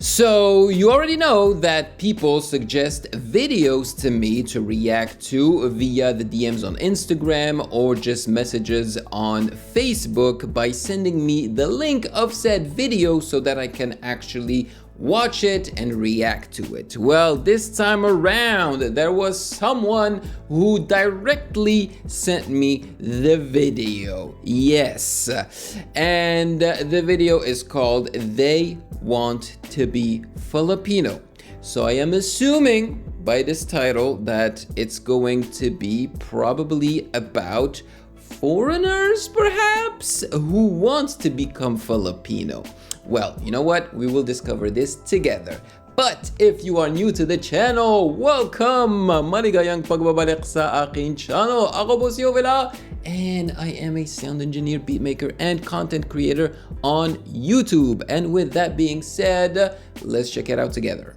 So you already know that people suggest videos to me to react to via the DMs on Instagram or just messages on Facebook by sending me the link of said video so that I can actually watch it and react to it. Well, this time around, there was someone who directly sent me the video. Yes. And the video is called They Want to Be Filipino. So I am assuming by this title that it's going to be probably about foreigners, perhaps, who wants to become Filipino. Well, you know what? We will discover this together. But if you are new to the channel, welcome! Maligayang pagbabalik sa aking channel. Ako po si Ovela, and I am a sound engineer, beatmaker, and content creator on YouTube. And with that being said, let's check it out together.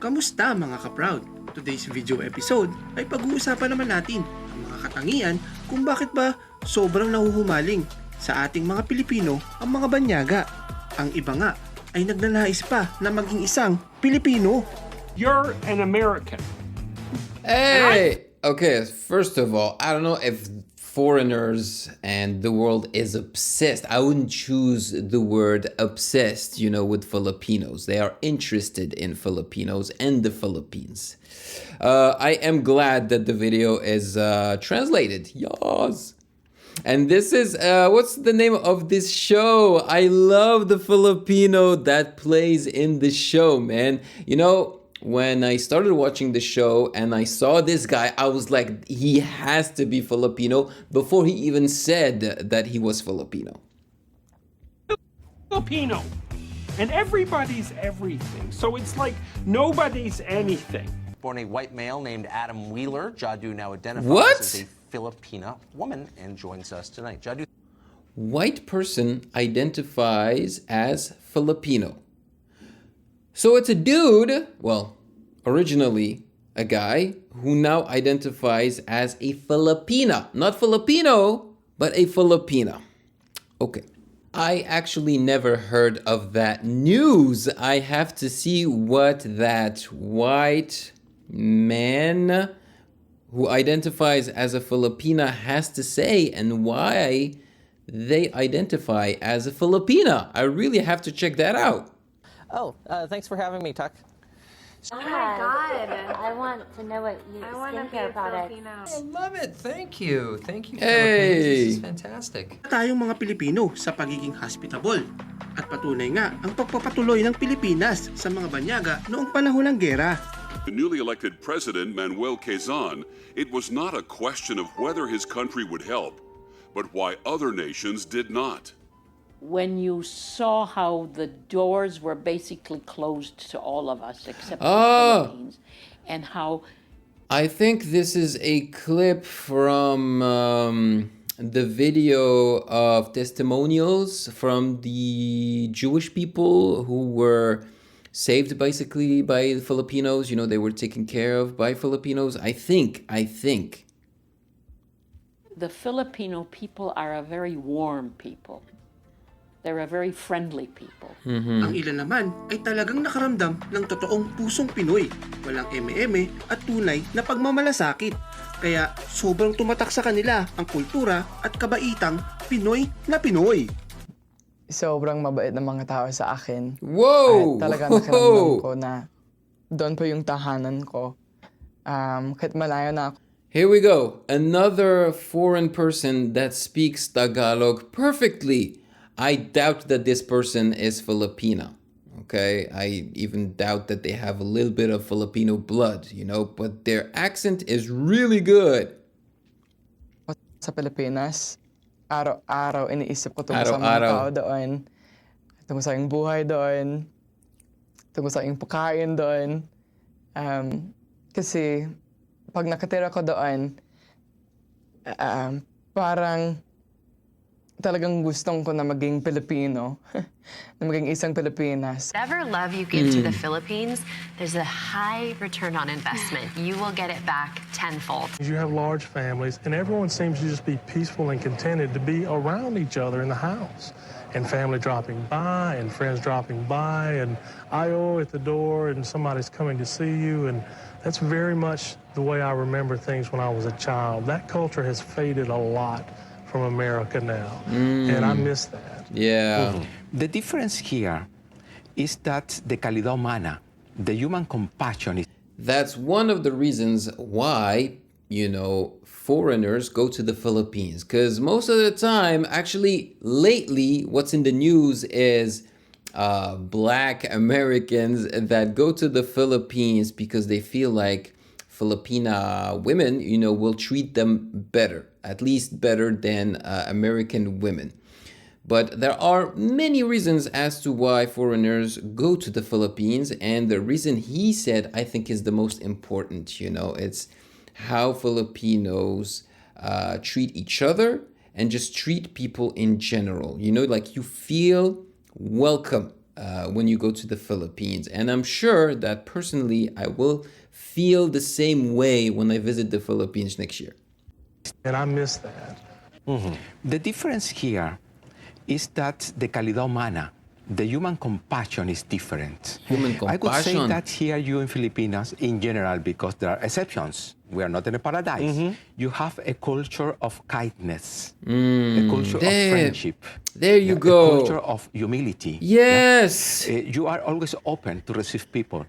Kamusta mga ka-proud? Today's video episode ay pag-uusapan naman natin ang mga katangian kung bakit ba sobrang nahuhumaling sa ating mga Pilipino ang mga banyaga. Ang iba nga ay nagnanais pa na maging isang Pilipino. You're an American. Hey! Okay, first of all, I don't know if foreigners and the world is obsessed. I wouldn't choose the word obsessed, you know, with Filipinos. They are interested in Filipinos and the Philippines. I am glad that the video is translated. Yes. And this is, what's the name of this show? I love the Filipino that plays in the show, man. You know, when I started watching the show and I saw this guy, I was like, he has to be Filipino before he even said that he was Filipino. Filipino. And everybody's everything. So it's like nobody's anything. Born a white male named Adam Wheeler, Jadu now identifies What? as a Filipina woman and joins us tonight. Jadu. White person identifies as Filipino. So it's a dude, well, originally a guy, who now identifies as a Filipina. Not Filipino, but a Filipina. Okay. I actually never heard of that news. I have to see what that white man who identifies as a Filipina has to say and why they identify as a Filipina. I really have to check that out. Oh, thanks for having me, Tuck. Oh my god, I want to know what you skincare products. I love it. Thank you. Thank you, Hey. Philippines. This is fantastic. Tayong mga Pilipino sa pagiging hospitable. At patunay nga ang pagpapatuloy ng Pilipinas sa mga banyaga noong panahon ng gera. The newly elected president, Manuel Quezon, it was not a question of whether his country would help, but why other nations did not. When you saw how the doors were basically closed to all of us except the Philippines, and how... I think this is a clip from the video of testimonials from the Jewish people who were saved basically by the Filipinos. You know, they were taken care of by Filipinos. I think. The Filipino people are a very warm people. They're a very friendly people. Ang ilan naman ay talagang nakaramdam ng totoong pusong Pinoy. Walang eme-eme at tunay na pagmamalasakit. Kaya sobrang tumatak sa kanila ang kultura at kabaitang Pinoy na Pinoy. Sobrang mabait ng mga tao sa akin. Whoa! At talagang nakiramdam ko na doon po yung tahanan ko. Kahit malayo na ako. Here we go. Another foreign person that speaks Tagalog perfectly. I doubt that this person is Filipina. Okay, I even doubt that they have a little bit of Filipino blood, you know, but their accent is really good. Sa Pilipinas, araw-araw iniisip ko tungkol sa mga tao doon. Tungkol sa aking buhay doon. Tungkol sa aking pagkain doon. Kasi pag nakatira ko doon, parang talagang gustong ko na maging Pilipino, na maging isang Pilipinas. Whatever love you give to the Philippines, there's a high return on investment. You will get it back tenfold. You have large families, and everyone seems to just be peaceful and contented to be around each other in the house. And family dropping by, and friends dropping by, and I.O. at the door, and somebody's coming to see you, and that's very much the way I remember things when I was a child. That culture has faded a lot from America now, and I miss that. Yeah. The difference here is that the calidad humana, the human compassion is... That's one of the reasons why, you know, foreigners go to the Philippines. Because most of the time, actually, lately, what's in the news is Black Americans that go to the Philippines because they feel like Filipina women, you know, will treat them better, at least better than American women. But there are many reasons as to why foreigners go to the Philippines, and the reason he said, I think, is the most important. You know, it's how Filipinos treat each other and just treat people in general. You know, like you feel welcome when you go to the Philippines. And I'm sure that personally, I will feel the same way when I visit the Philippines next year. And I miss that. The difference here is that the calidad humana, the human compassion is different. Human compassion. I could say that here you in Filipinas, in general, because there are exceptions. We are not in a paradise. You have a culture of kindness, a culture of friendship. There you go. A culture of humility. Yes. Yeah? You are always open to receive people.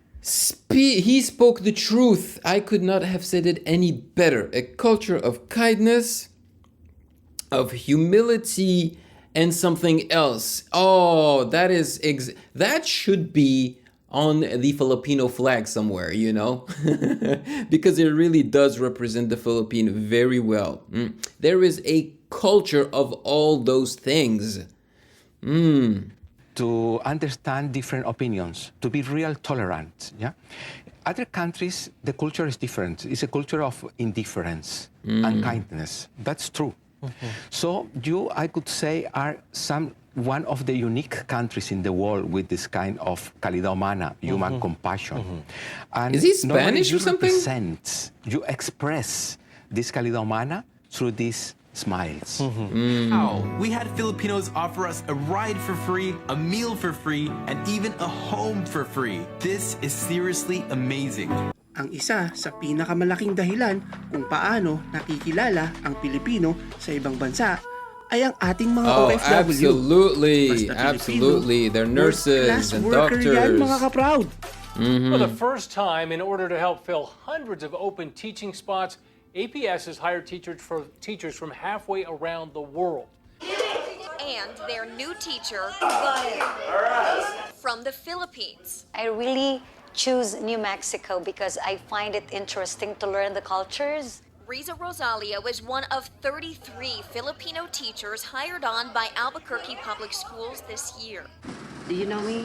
He spoke the truth. I could not have said it any better. A culture of kindness, of humility, and something else. Oh, that is that should be on the Filipino flag somewhere, you know, because it really does represent the Philippines very well. There is a culture of all those things. To understand different opinions, to be real tolerant. Yeah, other countries, the culture is different. It's a culture of indifference and kindness. That's true. So you, I could say, are one of the unique countries in the world with this kind of calidad humana, human compassion. And is he Spanish or something? You express this calidad humana through these smiles. We had Filipinos offer us a ride for free, a meal for free, and even a home for free. This is seriously amazing. Ang isa sa pinakamalaking dahilan kung paano nakikilala ang Pilipino sa ibang bansa ay ang ating mga OFW. Absolutely. They're nurses and doctors. Yan, mga kaproud. For the first time, in order to help fill hundreds of open teaching spots, APS has hired teachers from halfway around the world. And their new teacher from the Philippines. I really choose New Mexico because I find it interesting to learn the cultures. Riza Rosalia was one of 33 Filipino teachers hired on by Albuquerque Public Schools this year. Do you know me?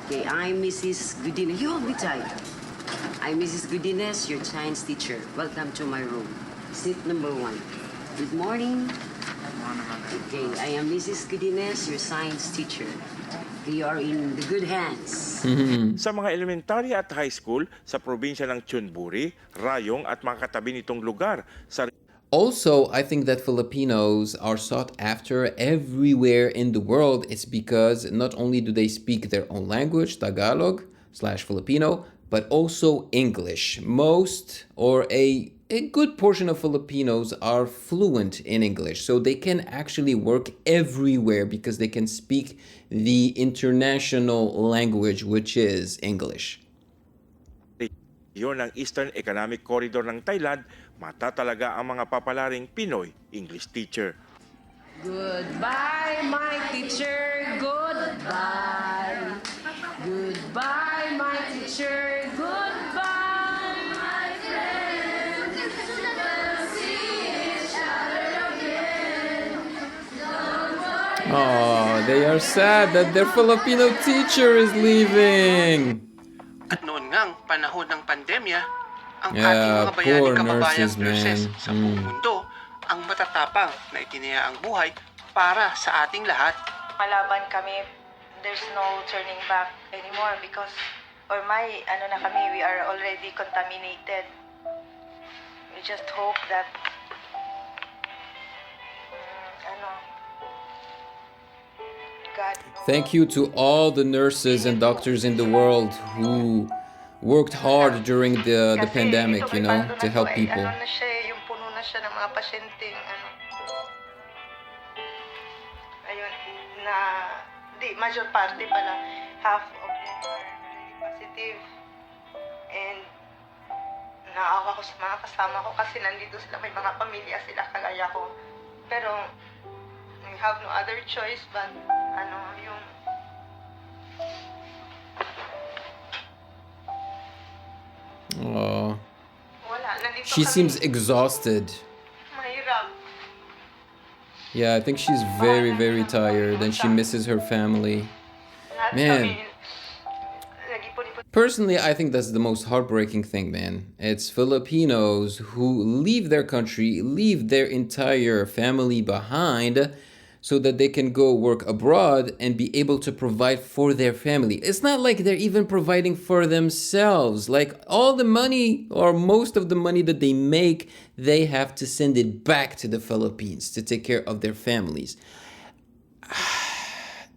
Okay, I'm Mrs. Godinez. You be tight. I'm Mrs. Godinez, your science teacher. Welcome to my room. Seat number 1. Good morning. Okay, I am Mrs. Godinez, your science teacher. You are in the good hands. Sa mga elementary at high school sa probinsya ng Chonburi, Rayong at mga katabi nitong lugar. Also, I think that Filipinos are sought after everywhere in the world. It's because not only do they speak their own language, Tagalog/Filipino, but also English. Most or a good portion of Filipinos are fluent in English, so they can actually work everywhere because they can speak the international language, which is English. Yon ang Eastern Economic Corridor ng Thailand, mata talaga ang mga papalaring Pinoy English teacher. Goodbye, my teacher. Goodbye. Goodbye, my teacher. Goodbye, my friend. We'll see each other again. Oh, they are sad that their Filipino teacher is leaving. At noon ngang panahon ng pandemya, ang ating mga bayani kababayang nurses sa buong mundo ang matatapang na itinaya ang buhay para sa ating lahat. Malaban kami, there's no turning back anymore because, we are already contaminated. We just hope that, God. Thank you to all the nurses and doctors in the world who worked hard during the pandemic, you know, to help people. Ano na siya, yung puno na siya ng mga pasyenteng, major parte pala, half of them are really positive. And naawa ko sa mga kasama ko kasi nandito sila, may mga pamilya sila kagaya ko. Pero we have no other choice but yung Oh. wala, nandito She kami. seems exhausted. Mahirap. Yeah, I think she's very, very tired and she misses her family. Man. Personally, I think that's the most heartbreaking thing, man. It's Filipinos who leave their country, leave their entire family behind so that they can go work abroad and be able to provide for their family. It's not like they're even providing for themselves. Like all the money or most of the money that they make, they have to send it back to the Philippines to take care of their families.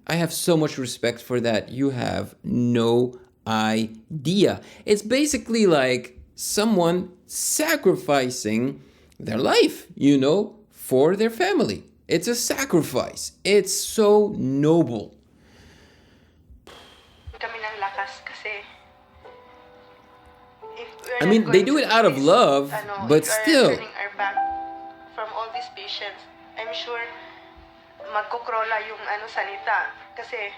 I have so much respect for that. You have no idea. It's basically like someone sacrificing their life, you know, for their family. It's a sacrifice. It's so noble. Kami ng lakas kasi I mean, they do it out of love, but still. turning our back from all these patients, I'm sure magkukrola yung sanita kasi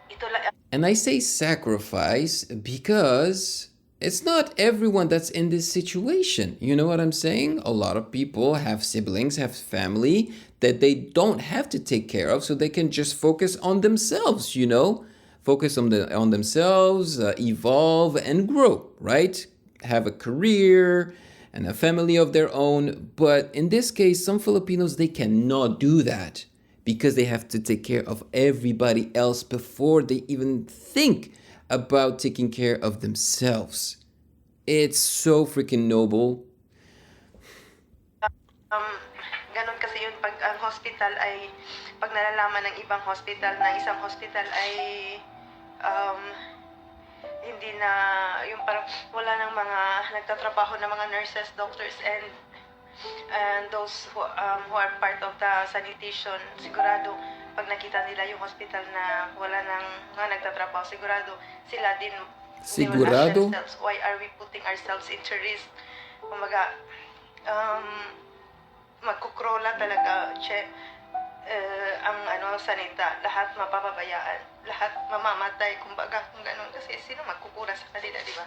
ito lang. And I say sacrifice because it's not everyone that's in this situation. You know what I'm saying? A lot of people have siblings, have family that they don't have to take care of, so they can just focus on themselves, you know? Focus on themselves, evolve and grow, right? Have a career and a family of their own. But in this case, some Filipinos, they cannot do that because they have to take care of everybody else before they even think about taking care of themselves. It's so freaking noble. Ganon kasi yun pag ang hospital ay, pag nalalaman ng ibang hospital na isang hospital ay hindi na, yung parang wala nang mga nagtatrabaho na mga nurses, doctors, and those who are part of the sanitation, sigurado pag nakita nila yung hospital na wala nang mga nagtatrabaho, sigurado sila din, Sigurado? they will ask themselves, why are we putting ourselves into risk? Kumaga, magkukrola talaga, ang sanita, lahat mapapabayaan, lahat mamamatay, kumbaga, kung ganun, kasi sino magkukura sa kanila, di ba?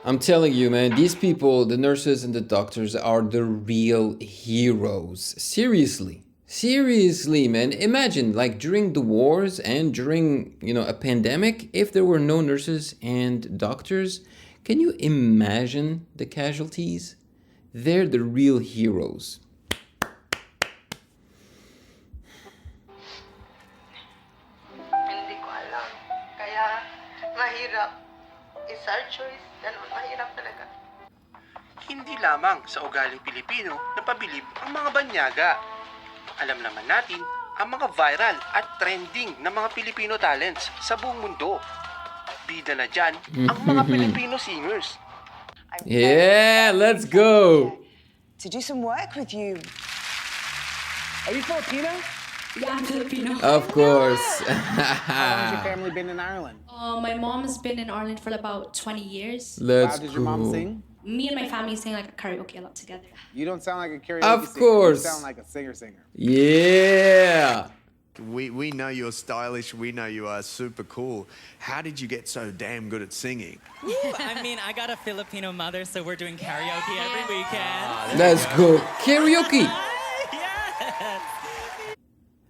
I'm telling you, man, these people, the nurses and the doctors, are the real heroes. Seriously. Seriously, man. Imagine, like, during the wars and during, you know, a pandemic, if there were no nurses and doctors, can you imagine the casualties? They're the real heroes. Hindi ko alam. Kaya, mahirap. It's our choice. Ganun, mahirap talaga. Hindi lamang sa ugaling Pilipino na pabilib ang mga banyaga. Alam naman natin ang mga viral at trending na mga Filipino talents sa buong mundo. Bida na dyan ang mga Filipino singers. Yeah, let's go. To do some work with you. Are you Filipino? Yeah, I'm Filipino. Of course. How long has your family been in Ireland? My mom has been in Ireland for about 20 years. Let's Does your mom go. sing? Me and my family sing like a karaoke a lot together. You don't sound like a karaoke Of singer. course. You sound like a singer. Yeah. We know you're stylish. We know you are super cool. How did you get so damn good at singing? I mean, I got a Filipino mother, so we're doing karaoke every weekend. Let's go. Karaoke.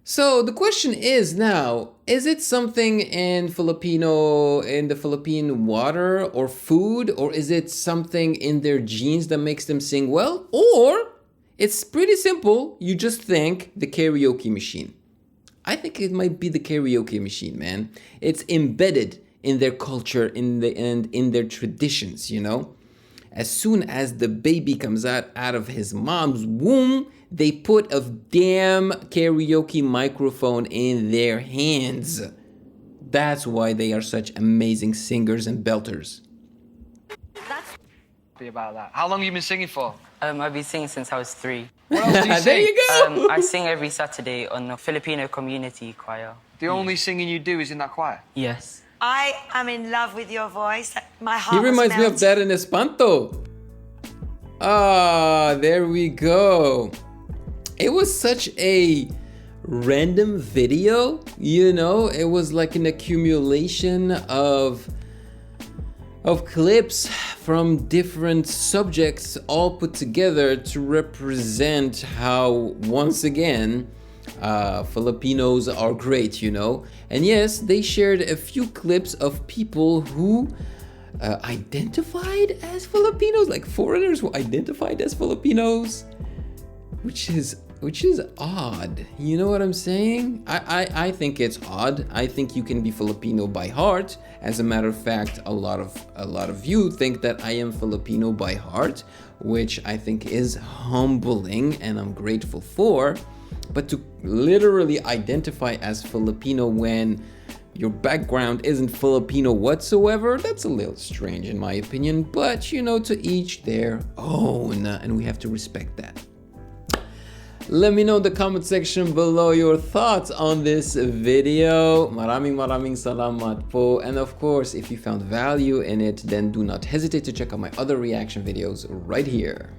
So the question is now, is it something in the Philippine water or food, or is it something in their genes that makes them sing well? Or It's pretty simple. You just think the karaoke machine. I think it might be the karaoke machine, man. It's embedded in their culture, in their traditions, you know? As soon as the baby comes out of his mom's womb, they put a damn karaoke microphone in their hands. That's why they are such amazing singers and belters. About that. How long have you been singing for? I've been singing since I was 3. What else do you sing? There you go! I sing every Saturday on the Filipino community choir. The only singing you do is in that choir? Yes. I am in love with your voice. My heart He reminds me of that in Espanto. Ah, there we go. It was such a random video, you know? It was like an accumulation of clips from different subjects all put together to represent how, once again, Filipinos are great, you know? And yes, they shared a few clips of people who identified as Filipinos, like foreigners who identified as Filipinos, which is odd. You know what I'm saying? I think it's odd. I think you can be Filipino by heart. As a matter of fact, a lot of you think that I am Filipino by heart, which I think is humbling and I'm grateful for. But to literally identify as Filipino when your background isn't Filipino whatsoever, that's a little strange in my opinion. But you know, to each their own, and we have to respect that. Let me know in the comment section below your thoughts on this video. Maraming salamat po. And of course, if you found value in it, then do not hesitate to check out my other reaction videos right here.